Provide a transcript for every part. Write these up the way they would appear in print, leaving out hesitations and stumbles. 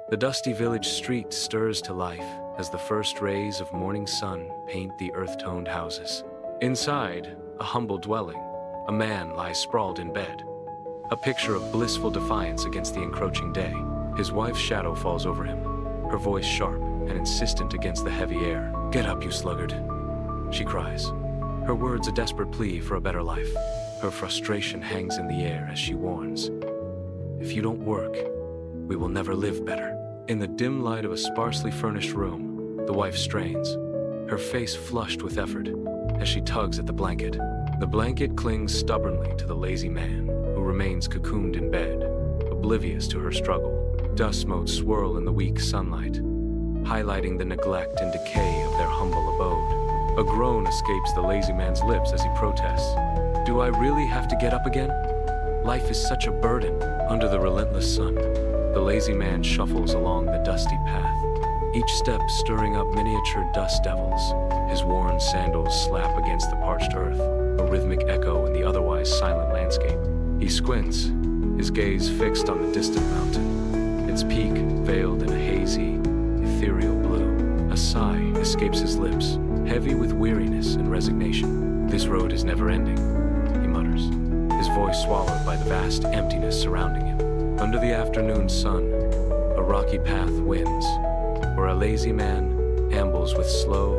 The dusty village street stirs to life as the first rays of morning sun paint the earth-toned houses. Inside, a humble dwelling, a man lies sprawled in bed, a picture of blissful defiance against the encroaching day. His wife's shadow falls over him, her voice sharp and insistent against the heavy air. "Get up, you sluggard," she cries, her words a desperate plea for a better life. Her frustration hangs in the air as she warns, "If you don't work, we will never live better." In the dim light of a sparsely furnished room, the wife strains, her face flushed with effort, as she tugs at the blanket. The blanket clings stubbornly to the lazy man, who remains cocooned in bed, oblivious to her struggle. Dust motes swirl in the weak sunlight, highlighting the neglect and decay of their humble abode. A groan escapes the lazy man's lips as he protests, "Do I really have to get up again? Life is such a burden." Under the relentless sun, the lazy man shuffles along the dusty path, each step stirring up miniature dust devils. His worn sandals slap against the parched earth, a rhythmic echo in the otherwise silent landscape. He squints, his gaze fixed on the distant mountain, its peak veiled in a hazy, ethereal blue. A sigh escapes his lips, heavy with weariness and resignation. "This road is never ending," he mutters, his voice swallowed by the vast emptiness surrounding him. Under the afternoon sun, a rocky path winds, where a lazy man ambles with slow,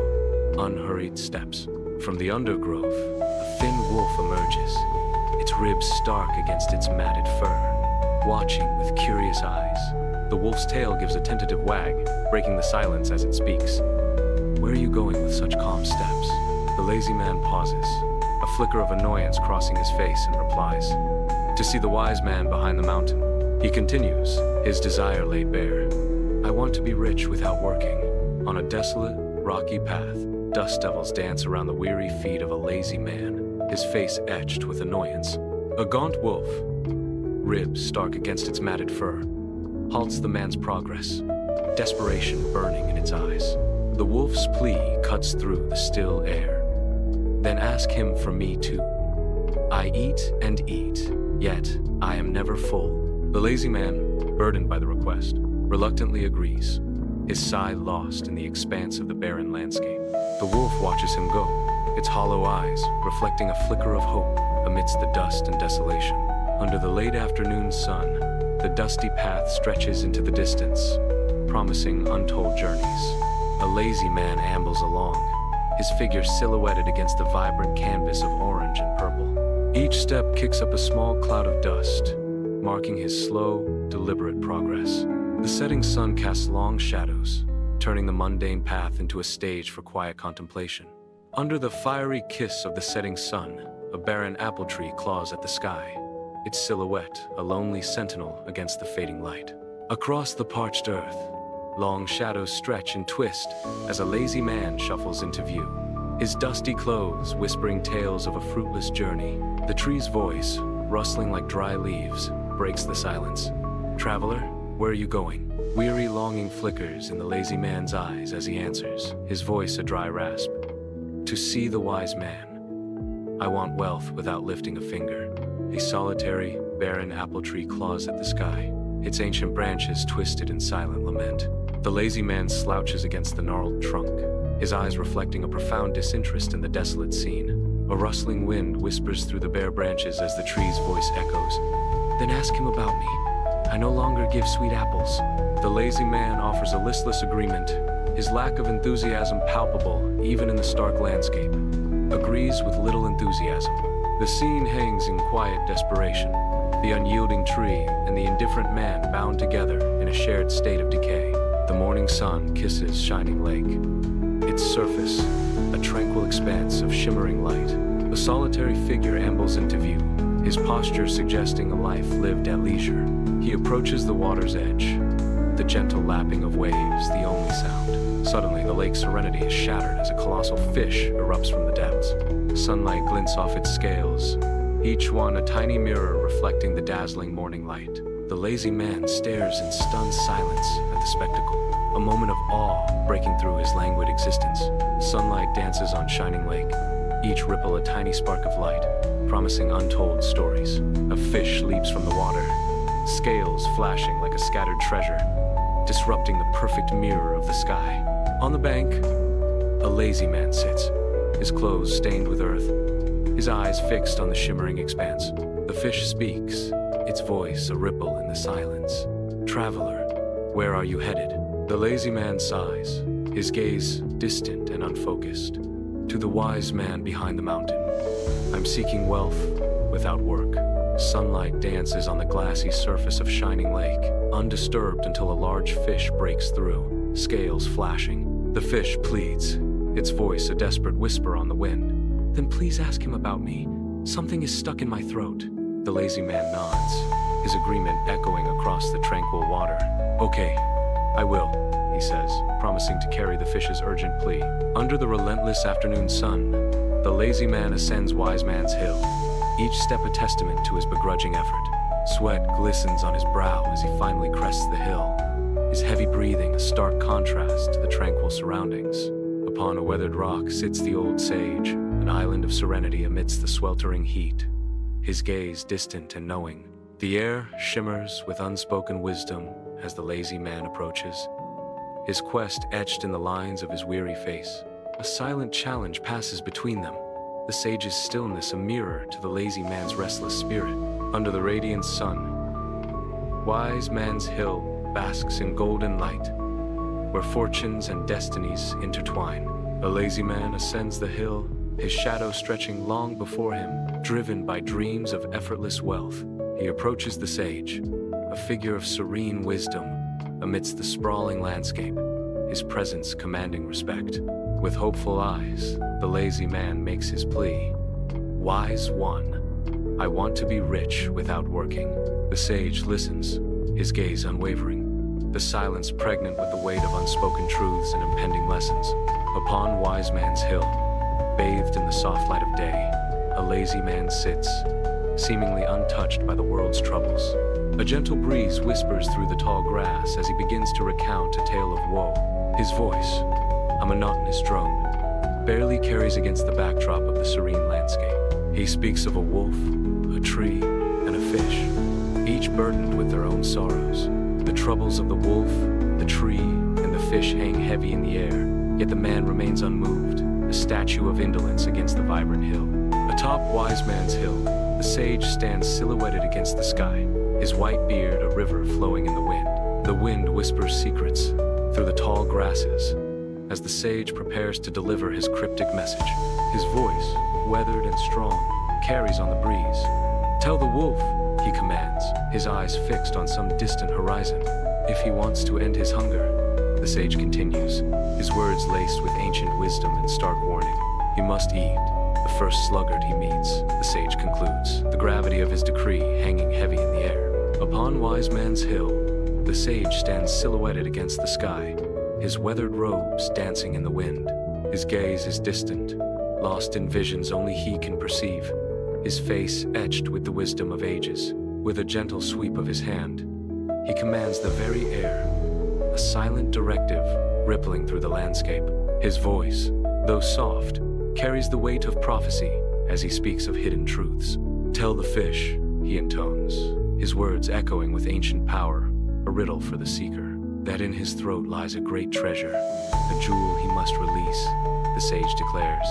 unhurried steps. From the undergrowth, a thin wolf emerges, its ribs stark against its matted fur, watching with curious eyes. The wolf's tail gives a tentative wag, breaking the silence as it speaks. "Where are you going with such calm steps?" The lazy man pauses, a flicker of annoyance crossing his face, and replies, "To see the wise man behind the mountain." He continues, his desire laid bare. "I want to be rich without working." On a desolate, rocky path, dust devils dance around the weary feet of a lazy man, his face etched with annoyance. A gaunt wolf, ribs stark against its matted fur, halts the man's progress, desperation burning in its eyes. The wolf's plea cuts through the still air. "Then ask him for me too. I eat and eat, yet I am never full." The lazy man, burdened by the request, reluctantly agrees, his sigh lost in the expanse of the barren landscape. The wolf watches him go, its hollow eyes reflecting a flicker of hope amidst the dust and desolation. Under the late afternoon sun, the dusty path stretches into the distance, promising untold journeys. A lazy man ambles along, his figure silhouetted against the vibrant canvas of orange and purple. Each step kicks up a small cloud of dust, marking his slow, deliberate progress. The setting sun casts long shadows, turning the mundane path into a stage for quiet contemplation. Under the fiery kiss of the setting sun, a barren apple tree claws at the sky, its silhouette a lonely sentinel against the fading light. Across the parched earth, long shadows stretch and twist as a lazy man shuffles into view, his dusty clothes whispering tales of a fruitless journey. The tree's voice, rustling like dry leaves, breaks the silence. "Traveler, where are you going?" Weary longing flickers in the lazy man's eyes as he answers, his voice a dry rasp. "To see the wise man. I want wealth without lifting a finger." A solitary, barren apple tree claws at the sky, its ancient branches twisted in silent lament. The lazy man slouches against the gnarled trunk, his eyes reflecting a profound disinterest in the desolate scene. A rustling wind whispers through the bare branches as the tree's voice echoes, "Then ask him about me. I no longer give sweet apples." The lazy man offers a listless agreement, his lack of enthusiasm palpable even in the stark landscape. Agrees with little enthusiasm. The scene hangs in quiet desperation, the unyielding tree and the indifferent man bound together in a shared state of decay. The morning sun kisses shining lake, its surface a tranquil expanse of shimmering light. A solitary figure ambles into view, his posture suggesting a life lived at leisure. He approaches the water's edge, the gentle lapping of waves the only sound. Suddenly, the lake's serenity is shattered as a colossal fish erupts from the depths. Sunlight glints off its scales, each one a tiny mirror reflecting the dazzling morning light. The lazy man stares in stunned silence at the spectacle, a moment of awe breaking through his languid existence. Sunlight dances on shining lake, each ripple a tiny spark of light, promising untold stories. A fish leaps from the water, scales flashing like a scattered treasure. disrupting the perfect mirror of the sky. On the bank, a lazy man sits, his clothes stained with earth, his eyes fixed on the shimmering expanse. The fish speaks, its voice a ripple in the silence. "Traveler, where are you headed?" The lazy man sighs, his gaze distant and unfocused. "To the wise man behind the mountain. I'm seeking wealth without work." Sunlight dances on the glassy surface of shining lake, undisturbed until a large fish breaks through, scales flashing. The fish pleads, its voice a desperate whisper on the wind. "Then please ask him about me. Something is stuck in my throat." The lazy man nods, his agreement echoing across the tranquil water. "Okay, I will," he says, promising to carry the fish's urgent plea. Under the relentless afternoon sun, the lazy man ascends Wise Man's Hill, each step a testament to his begrudging effort. Sweat glistens on his brow as he finally crests the hill, his heavy breathing a stark contrast to the tranquil surroundings. Upon a weathered rock sits the old sage, an island of serenity amidst the sweltering heat, his gaze distant and knowing. The air shimmers with unspoken wisdom as the lazy man approaches, his quest etched in the lines of his weary face. A silent challenge passes between them, the sage's stillness a mirror to the lazy man's restless spirit. Under the radiant sun, Wise Man's Hill basks in golden light, where fortunes and destinies intertwine. A lazy man ascends the hill, his shadow stretching long before him, driven by dreams of effortless wealth. He approaches the sage, a figure of serene wisdom amidst the sprawling landscape, his presence commanding respect. With hopeful eyes, the lazy man makes his plea. "Wise one, I want to be rich without working." The sage listens, his gaze unwavering, the silence pregnant with the weight of unspoken truths and impending lessons. Upon Wise Man's Hill, bathed in the soft light of day, a lazy man sits, seemingly untouched by the world's troubles. A gentle breeze whispers through the tall grass as he begins to recount a tale of woe. His voice, a monotonous drone, barely carries against the backdrop of the serene landscape. He speaks of a wolf, a tree, and a fish, each burdened with their own sorrows. The troubles of the wolf, the tree, and the fish hang heavy in the air, yet the man remains unmoved, a statue of indolence against the vibrant hill. Atop Wise Man's Hill, the sage stands silhouetted against the sky, his white beard a river flowing in the wind. The wind whispers secrets through the tall grasses as the sage prepares to deliver his cryptic message. His voice, weathered and strong, carries on the breeze. "Tell the wolf," he commands, his eyes fixed on some distant horizon. "If he wants to end his hunger," the sage continues, his words laced with ancient wisdom and stark warning. "He must eat the first sluggard he meets," the sage concludes, the gravity of his decree hanging heavy in the air. Upon Wise Man's Hill, the sage stands silhouetted against the sky, his weathered robes dancing in the wind. His gaze is distant, lost in visions only he can perceive, his face etched with the wisdom of ages. With a gentle sweep of his hand, he commands the very air, a silent directive rippling through the landscape. His voice, though soft, carries the weight of prophecy as he speaks of hidden truths. "Tell the fish," he intones, his words echoing with ancient power, a riddle for the seeker, "that in his throat lies a great treasure, a jewel he must release," the sage declares,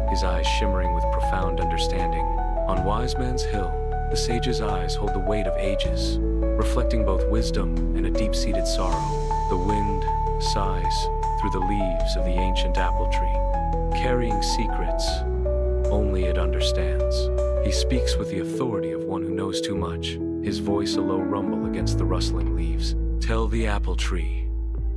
his eyes shimmering with profound understanding. On Wise Man's Hill, the sage's eyes hold the weight of ages, reflecting both wisdom and a deep-seated sorrow. The wind sighs through the leaves of the ancient apple tree, carrying secrets only it understands. He speaks with the authority of one who knows too much, his voice a low rumble against the rustling leaves. "Tell the apple tree,"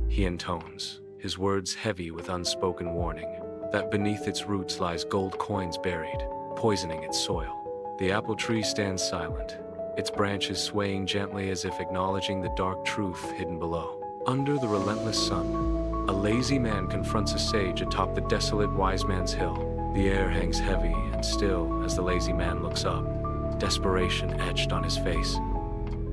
he intones, his words heavy with unspoken warning, "that beneath its roots lies gold coins buried, poisoning its soil." The apple tree stands silent, its branches swaying gently as if acknowledging the dark truth hidden below. Under the relentless sun, a lazy man confronts a sage atop the desolate Wise Man's Hill. The air hangs heavy and still as the lazy man looks up, desperation etched on his face.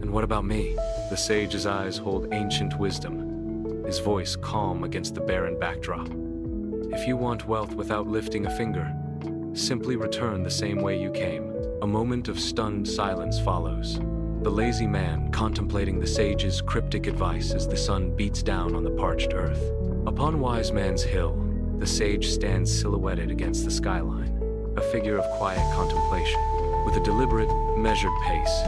"And what about me?" The sage's eyes hold ancient wisdom, his voice calm against the barren backdrop. "If you want wealth without lifting a finger, simply return the same way you came." A moment of stunned silence follows, the lazy man contemplating the sage's cryptic advice as the sun beats down on the parched earth. Upon Wise Man's Hill, the sage stands silhouetted against the skyline, a figure of quiet contemplation. With a deliberate, measured pace,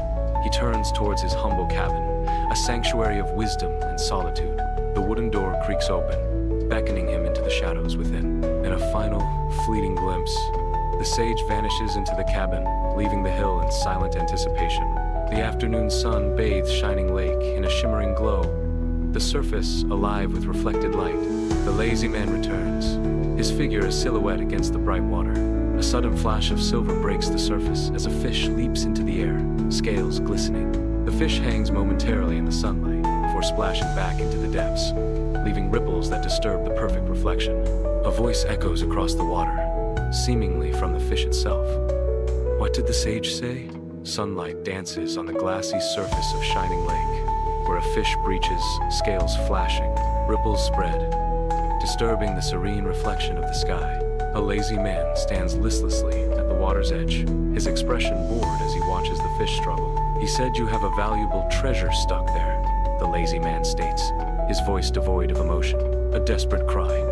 he turns towards his humble cabin, a sanctuary of wisdom and solitude. The wooden door creaks open, beckoning him into the shadows within. In a final, fleeting glimpse, the sage vanishes into the cabin, leaving the hill in silent anticipation. The afternoon sun bathes Shining Lake in a shimmering glow, the surface alive with reflected light. The lazy man returns, his figure a silhouette against the bright water. A sudden flash of silver breaks the surface as a fish leaps into the air, scales glistening. The fish hangs momentarily in the sunlight before splashing back into the depths, leaving ripples that disturb the perfect reflection. A voice echoes across the water, seemingly from the fish itself. What did the sage say? Sunlight dances on the glassy surface of Shining Lake, where a fish breaches, scales flashing, ripples spread, disturbing the serene reflection of the sky. A lazy man stands listlessly at the water's edge, his expression bored as he watches the fish struggle. He said you have a valuable treasure stuck there, the lazy man states, his voice devoid of emotion. A desperate cry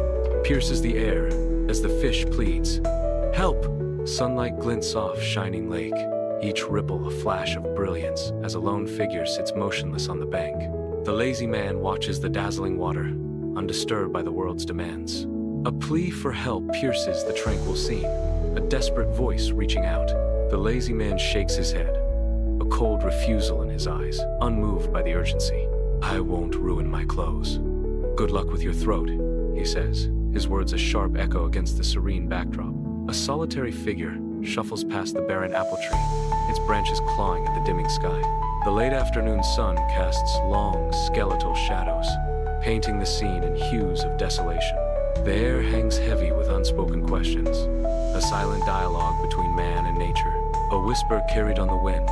pierces the air as the fish pleads, "Help!" Sunlight glints off Shining Lake, each ripple a flash of brilliance as a lone figure sits motionless on the bank. The lazy man watches the dazzling water, undisturbed by the world's demands. A plea for help pierces the tranquil scene, a desperate voice reaching out. The lazy man shakes his head, a cold refusal in his eyes, unmoved by the urgency. "I won't ruin my clothes." "Good luck with your throat," he says, his words a sharp echo against the serene backdrop. A solitary figure shuffles past the barren apple tree, its branches clawing at the dimming sky. The late afternoon sun casts long, skeletal shadows, painting the scene in hues of desolation. The air hangs heavy with unspoken questions, a silent dialogue between man and nature, a whisper carried on the wind,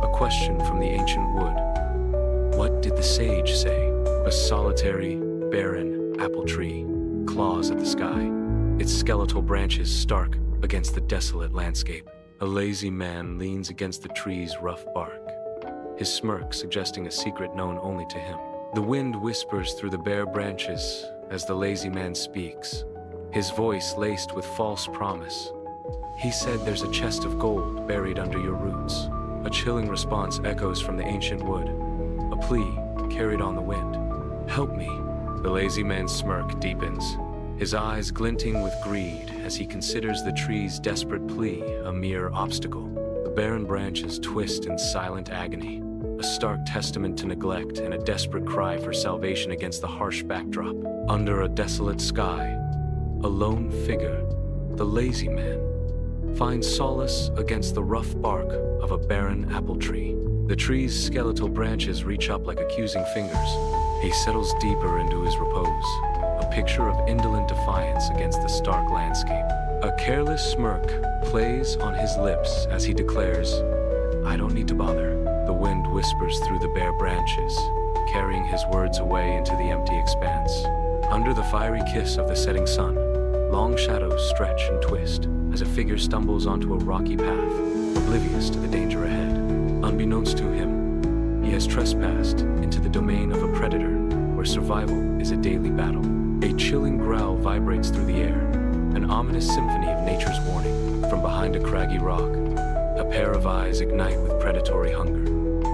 a question from the ancient wood. What did the sage say? A solitary, barren apple tree claws at the sky, its skeletal branches stark against the desolate landscape. A lazy man leans against the tree's rough bark, his smirk suggesting a secret known only to him. The wind whispers through the bare branches as the lazy man speaks, his voice laced with false promise. He said there's a chest of gold buried under your roots. A chilling response echoes from the ancient wood, a plea carried on the wind. "Help me." The lazy man's smirk deepens, his eyes glinting with greed as he considers the tree's desperate plea a mere obstacle. The barren branches twist in silent agony, a stark testament to neglect and a desperate cry for salvation against the harsh backdrop. Under a desolate sky, a lone figure, the lazy man, finds solace against the rough bark of a barren apple tree. The tree's skeletal branches reach up like accusing fingers. He settles deeper into his repose, a picture of indolent defiance against the stark landscape. A careless smirk plays on his lips as he declares, "I don't need to bother." The wind whispers through the bare branches, carrying his words away into the empty expanse. Under the fiery kiss of the setting sun, long shadows stretch and twist as a figure stumbles onto a rocky path, oblivious to the danger ahead. Unbeknownst to him, he has trespassed into the domain of a predator where survival is a daily battle. A chilling growl vibrates through the air, an ominous symphony of nature's warning. From behind a craggy rock, a pair of eyes ignite with predatory hunger,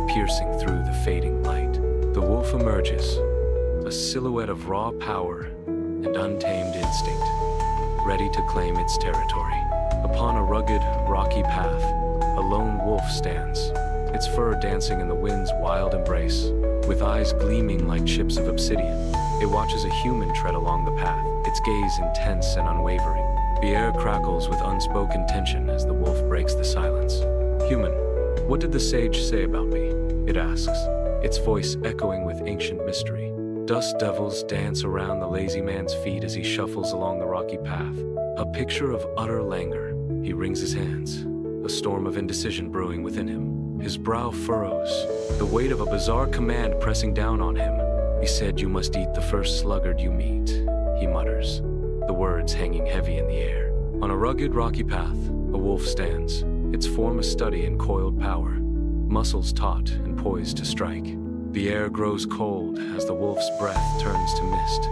piercing through the fading light. The wolf emerges, a silhouette of raw power and untamed instinct, ready to claim its territory. Upon a rugged, rocky path, a lone wolf stands, its fur dancing in the wind's wild embrace. With eyes gleaming like chips of obsidian, it watches a human tread along the path, its gaze intense and unwavering. The air crackles with unspoken tension as the wolf breaks the silence. "Human, what did the sage say about me?" it asks, its voice echoing with ancient mystery. Dust devils dance around the lazy man's feet as he shuffles along the rocky path, a picture of utter languor. He wrings his hands, a storm of indecision brewing within him. His brow furrows, the weight of a bizarre command pressing down on him. "He said you must eat the first sluggard you meet," he mutters, the words hanging heavy in the air. On a rugged, rocky path, a wolf stands, its form a study in coiled power. muscles taut and poised to strike. The air grows cold as the wolf's breath turns to mist,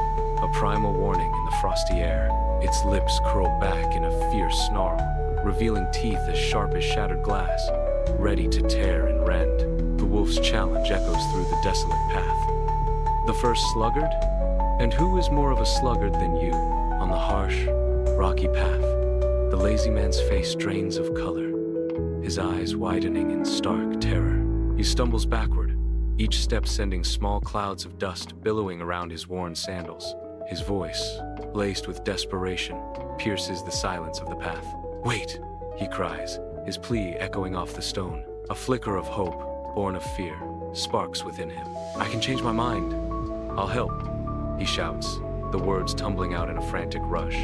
a primal warning in the frosty air. Its lips curl back in a fierce snarl, revealing teeth as sharp as shattered glass, ready to tear and rend. The wolf's challenge echoes through the desolate path. The first sluggard? And who is more of a sluggard than you on the harsh, rocky path? The lazy man's face drains of color, his eyes widening in stark terror. He stumbles backward, each step sending small clouds of dust billowing around his worn sandals. His voice, laced with desperation, pierces the silence of the path. "Wait!" he cries, his plea echoing off the stone. A flicker of hope, born of fear, sparks within him. "I can change my mind. I'll help," he shouts, the words tumbling out in a frantic rush.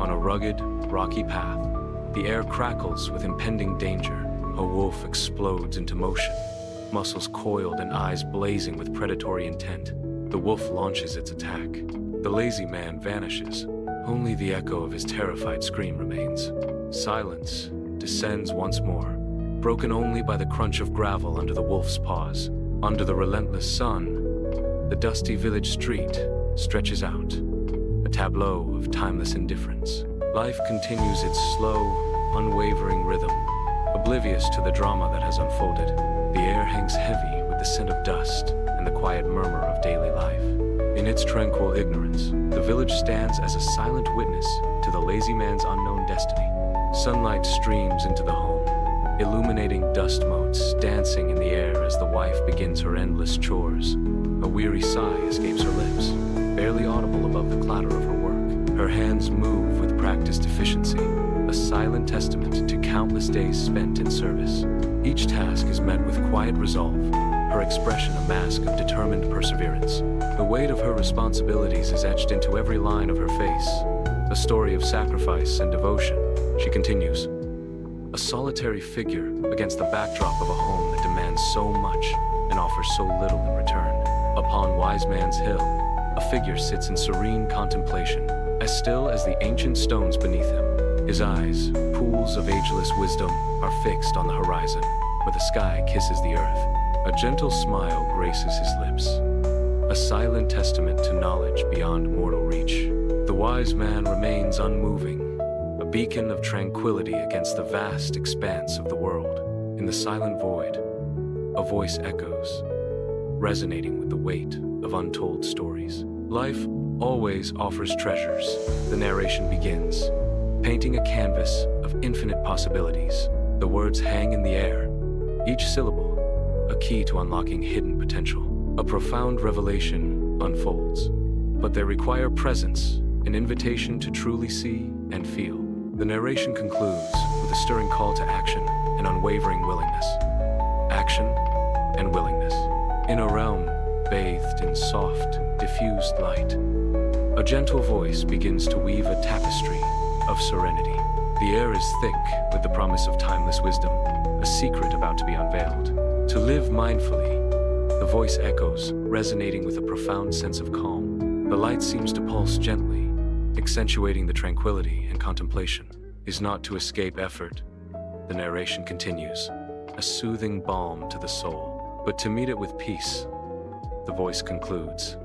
On a rugged, rocky path, the air crackles with impending danger. A wolf explodes into motion, muscles coiled and eyes blazing with predatory intent. The wolf launches its attack. The lazy man vanishes. Only the echo of his terrified scream remains. Silence descends once more, broken only by the crunch of gravel under the wolf's paws. Under the relentless sun, the dusty village street stretches out, a tableau of timeless indifference. Life continues its slow, unwavering rhythm, oblivious to the drama that has unfolded. The air hangs heavy with the scent of dust and the quiet murmur of daily life. In its tranquil ignorance, the village stands as a silent witness to the lazy man's unknown destiny. Sunlight streams into the home, illuminating dust motes dancing in the air as the wife begins her endless chores. A weary sigh escapes her lips, barely audible above the clatter of her work. Her hands move with practiced efficiency, a silent testament to countless days spent in service. Each task is met with quiet resolve, her expression a mask of determined perseverance. The weight of her responsibilities is etched into every line of her face, a story of sacrifice and devotion. She continues, a solitary figure against the backdrop of a home that demands so much and offers so little in return. Upon Wise Man's Hill, a figure sits in serene contemplation, as still as the ancient stones beneath him. His eyes, pools of ageless wisdom, are fixed on the horizon, where the sky kisses the earth. A gentle smile graces his lips, a silent testament to knowledge beyond mortal reach. The wise man remains unmoving, a beacon of tranquility against the vast expanse of the world. In the silent void, a voice echoes, resonating with the weight of untold stories. Life always offers treasures. The narration begins, painting a canvas of infinite possibilities. The words hang in the air, each syllable a key to unlocking hidden potential. A profound revelation unfolds, but they require presence, an invitation to truly see and feel. The narration concludes with a stirring call to action and unwavering willingness. Action and willingness. In a realm bathed in soft, diffused light, a gentle voice begins to weave a tapestry of serenity. The air is thick with the promise of timeless wisdom, a secret about to be unveiled. To live mindfully, the voice echoes, resonating with a profound sense of calm. The light seems to pulse gently, accentuating the tranquility and contemplation. Is not to escape effort, the narration continues, a soothing balm to the soul, but to meet it with peace, the voice concludes,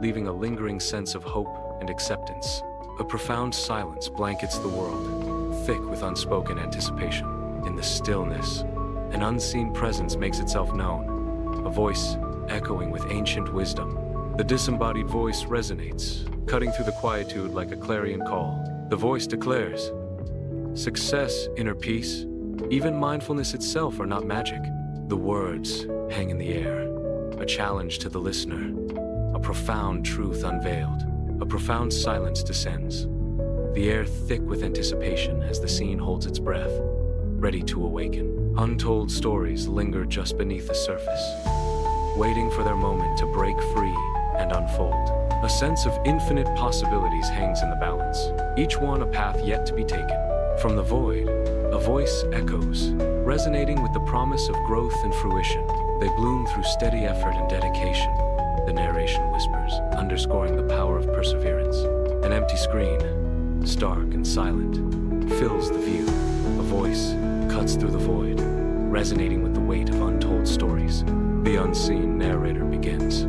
leaving a lingering sense of hope and acceptance. A profound silence blankets the world, thick with unspoken anticipation. In the stillness, an unseen presence makes itself known, a voice echoing with ancient wisdom. The disembodied voice resonates, cutting through the quietude like a clarion call. The voice declares, success, inner peace, even mindfulness itself are not magic. The words hang in the air, a challenge to the listener, a profound truth unveiled. A profound silence descends, the air thick with anticipation as the scene holds its breath, ready to awaken. Untold stories linger just beneath the surface, waiting for their moment to break free and unfold. A sense of infinite possibilities hangs in the balance, each one a path yet to be taken. From the void, a voice echoes, resonating with the promise of growth and fruition. They bloom through steady effort and dedication. The narration whispers, underscoring the power of perseverance. An empty screen, stark and silent, fills the view. A voice cuts through the void, resonating with the weight of untold stories. The unseen narrator begins,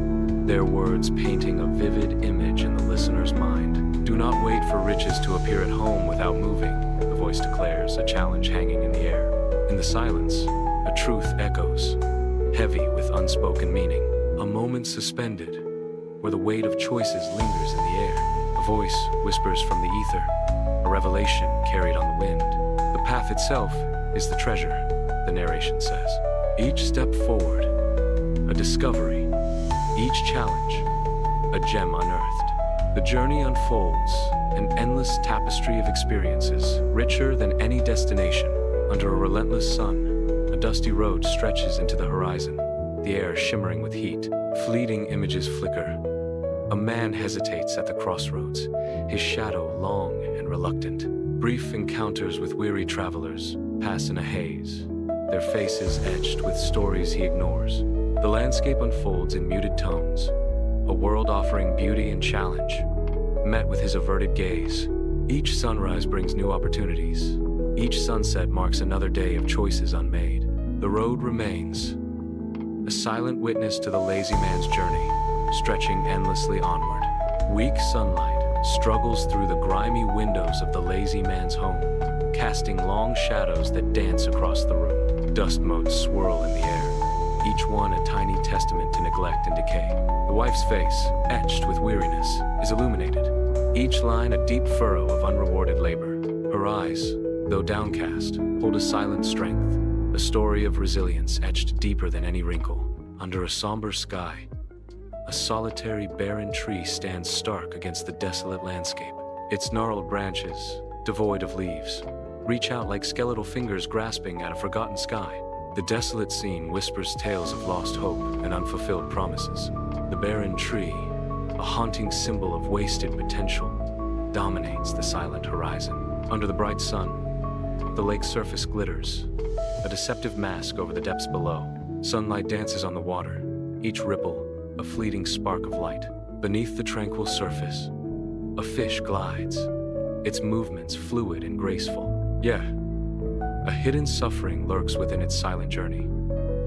their words painting a vivid image in the listener's mind. Do not wait for riches to appear at home without moving, the voice declares, a challenge hanging in the air. In the silence, a truth echoes, heavy with unspoken meaning. A moment suspended, where the weight of choices lingers in the air. A voice whispers from the ether, a revelation carried on the wind. The path itself is the treasure, the narration says. Each step forward, a discovery. Each challenge, a gem unearthed. The journey unfolds, an endless tapestry of experiences, richer than any destination. Under a relentless sun, a dusty road stretches into the horizon, the air shimmering with heat. Fleeting images flicker. A man hesitates at the crossroads, his shadow long and reluctant. Brief encounters with weary travelers pass in a haze, their faces etched with stories he ignores. The landscape unfolds in muted tones, a world offering beauty and challenge, met with his averted gaze. Each sunrise brings new opportunities. Each sunset marks another day of choices unmade. The road remains, a silent witness to the lazy man's journey, stretching endlessly onward. Weak sunlight struggles through the grimy windows of the lazy man's home, casting long shadows that dance across the room. Dust motes swirl in the air, each one a tiny testament to neglect and decay. The wife's face, etched with weariness, is illuminated, each line a deep furrow of unrewarded labor. Her eyes, though downcast, hold a silent strength, a story of resilience etched deeper than any wrinkle. Under a somber sky, a solitary barren tree stands stark against the desolate landscape. Its gnarled branches, devoid of leaves, reach out like skeletal fingers grasping at a forgotten sky. The desolate scene whispers tales of lost hope and unfulfilled promises. The barren tree, a haunting symbol of wasted potential, dominates the silent horizon. Under the bright sun, the lake's surface glitters, a deceptive mask over the depths below. Sunlight dances on the water, each ripple a fleeting spark of light. Beneath the tranquil surface, a fish glides, its movements fluid and graceful. Yeah, a hidden suffering lurks within its silent journey,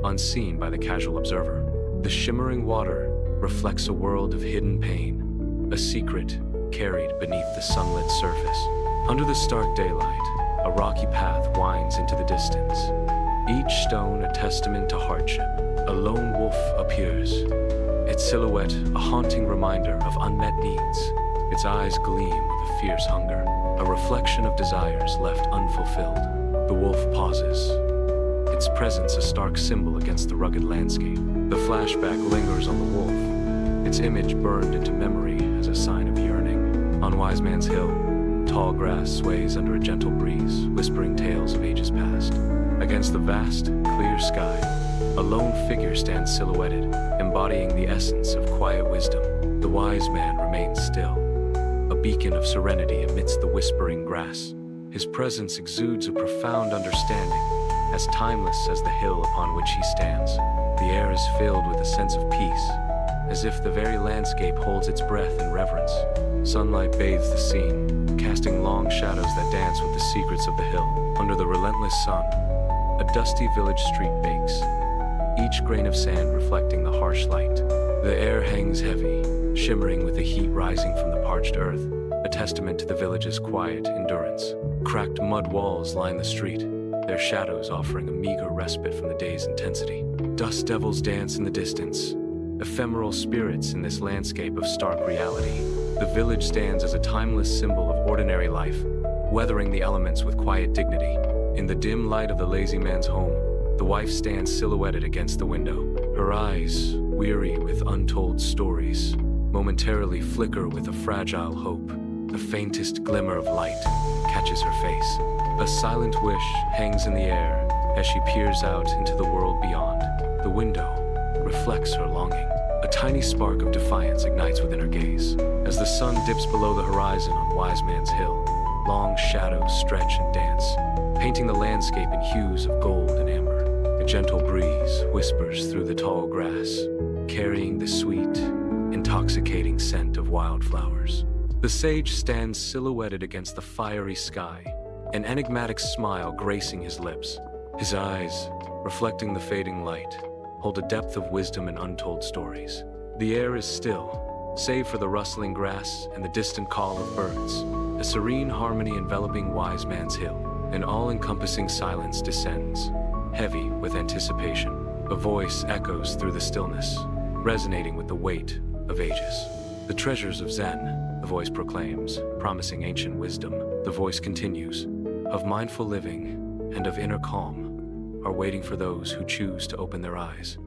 unseen by the casual observer. The shimmering water reflects a world of hidden pain, a secret carried beneath the sunlit surface. Under the stark daylight, a rocky path winds into the distance, each stone a testament to hardship. A lone wolf appears, its silhouette a haunting reminder of unmet needs. Its eyes gleam with a fierce hunger, a reflection of desires left unfulfilled. The wolf pauses, its presence a stark symbol against the rugged landscape. The flashback lingers on the wolf, its image burned into memory as a sign of yearning. On Wise Man's Hill, tall grass sways under a gentle breeze, whispering tales of ages past. Against the vast, clear sky, a lone figure stands silhouetted, embodying the essence of quiet wisdom. The wise man remains still, a beacon of serenity amidst the whispering grass. His presence exudes a profound understanding, as timeless as the hill upon which he stands. The air is filled with a sense of peace, as if the very landscape holds its breath in reverence. Sunlight bathes the scene, casting long shadows that dance with the secrets of the hill. Under the relentless sun, a dusty village street bakes, each grain of sand reflecting the harsh light. The air hangs heavy, shimmering with the heat rising from the parched earth, a testament to the village's quiet endurance. Cracked mud walls line the street, their shadows offering a meager respite from the day's intensity. Dust devils dance in the distance, ephemeral spirits in this landscape of stark reality. The village stands as a timeless symbol of ordinary life, weathering the elements with quiet dignity. In the dim light of the lazy man's home, the wife stands silhouetted against the window. Her eyes, weary with untold stories, momentarily flicker with a fragile hope. The faintest glimmer of light catches her face. A silent wish hangs in the air as she peers out into the world beyond. The window reflects her longing. A tiny spark of defiance ignites within her gaze. As the sun dips below the horizon on Wise Man's Hill, long shadows stretch and dance, painting the landscape in hues of gold and amber. A gentle breeze whispers through the tall grass, carrying the sweet, intoxicating scent of wildflowers. The sage stands silhouetted against the fiery sky, an enigmatic smile gracing his lips. His eyes, reflecting the fading light, hold a depth of wisdom and untold stories. The air is still, save for the rustling grass and the distant call of birds. A serene harmony enveloping wise man's hill. An all-encompassing silence descends, heavy with anticipation. A voice echoes through the stillness, resonating with the weight of ages. The treasures of Zen, the voice proclaims, promising ancient wisdom. The voice continues, of mindful living and of inner calm, are waiting for those who choose to open their eyes.